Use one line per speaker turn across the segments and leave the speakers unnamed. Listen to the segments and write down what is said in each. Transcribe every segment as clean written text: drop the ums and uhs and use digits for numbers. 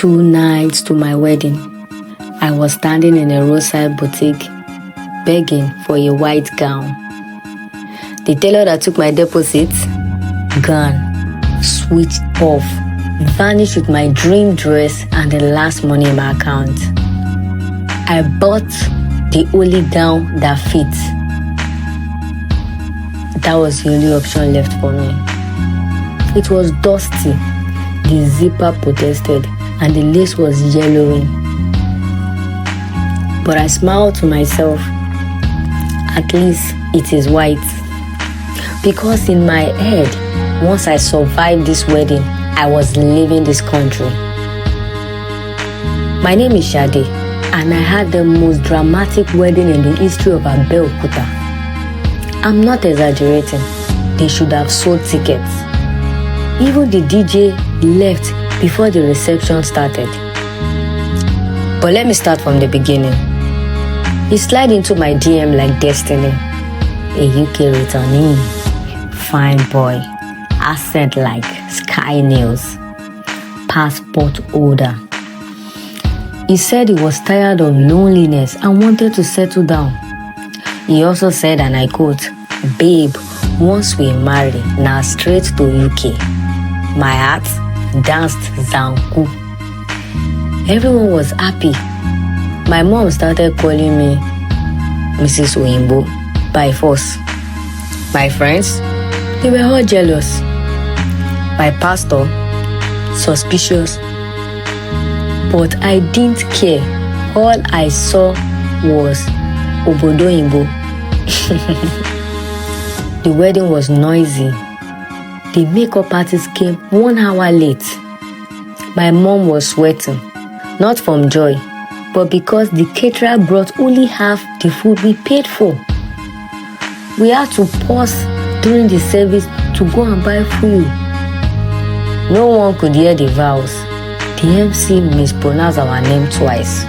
2 nights to my wedding, I was standing in a roadside boutique begging for a white gown. The tailor that took my deposit, gone, switched off, vanished with my dream dress and the last money in my account. I bought the only gown that fits. That was the only option left for me. It was dusty, the zipper protested, and the lace was yellowing. But I smiled to myself. At least it is white. Because in my head, once I survived this wedding, I was leaving this country. My name is Shade, and I had the most dramatic wedding in the history of Abeokuta. I'm not exaggerating. They should have sold tickets. Even the DJ left before the reception started. But let me start from the beginning. He slid into my DM like destiny. A UK returnee, fine boy, accent like sky nails, passport holder. He said he was tired of loneliness and wanted to settle down. He also said, and I quote, "Babe, once we marry, now straight to UK." My heart danced zanku. Everyone was happy. My mom started calling me Mrs. Oyinbo by force. My friends, they were all jealous. My pastor, suspicious. But I didn't care. All I saw was Obodo Oyinbo. The wedding was noisy. The makeup artist came 1 hour late. My mom was sweating, not from joy, but because the caterer brought only half the food we paid for. We had to pause during the service to go and buy food. No one could hear the vows. The MC mispronounced our name twice.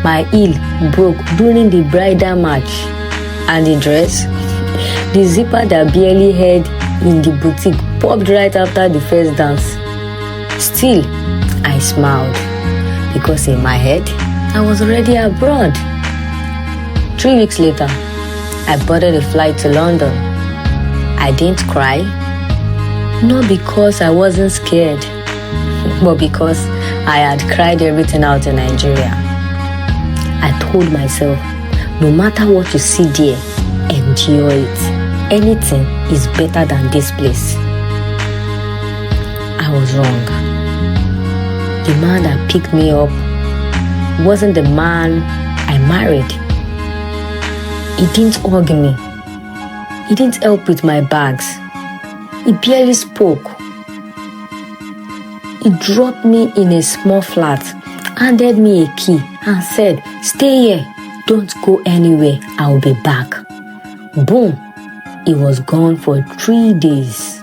My heel broke during the bridal match, and the dress, the zipper that barely held in the boutique, popped right after the first dance. Still, I smiled because in my head, I was already abroad. 3 weeks later, I boarded a flight to London. I didn't cry, not because I wasn't scared, but because I had cried everything out in Nigeria. I told myself, no matter what you see there, endure it. Anything is better than this place. I was wrong. The man that picked me up wasn't the man I married. He didn't hug me. He didn't help with my bags. He barely spoke. He dropped me in a small flat, handed me a key and said, "Stay here, don't go anywhere, I'll be back." Boom, he was gone for 3 days.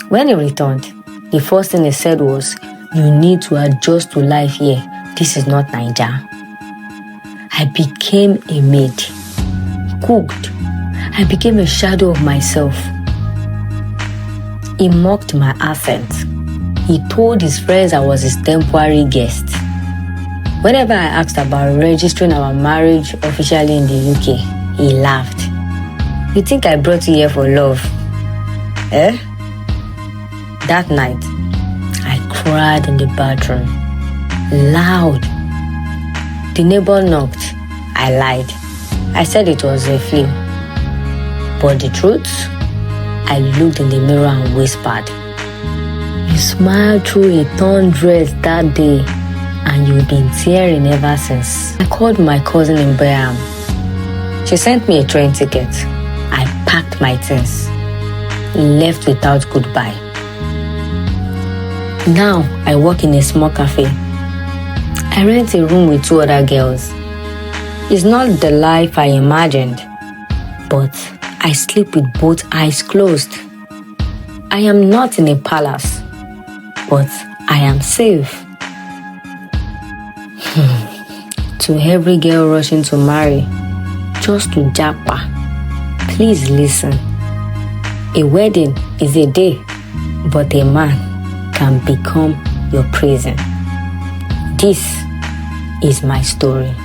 When he returned, the first thing he said was, "You need to adjust to life here. This is not Nigeria." I became a maid, cooked. I became a shadow of myself. He mocked my accent. He told his friends I was his temporary guest. Whenever I asked about registering our marriage officially in the UK, he laughed. "You think I brought you here for love? Eh?" That night, I cried in the bathroom. Loud. The neighbor knocked. I lied. I said it was a flu. But the truth, I looked in the mirror and whispered, "You smiled through a torn dress that day, and you've been tearing ever since." I called my cousin in Birmingham. She sent me a train ticket. I packed my things, left without goodbye. Now I work in a small cafe. I rent a room with 2 other girls. It's not the life I imagined, but I sleep with both eyes closed. I am not in a palace, but I am safe. To every girl rushing to marry, just to Japa, please listen. A wedding is a day, but a man can become you're praising. This is my story.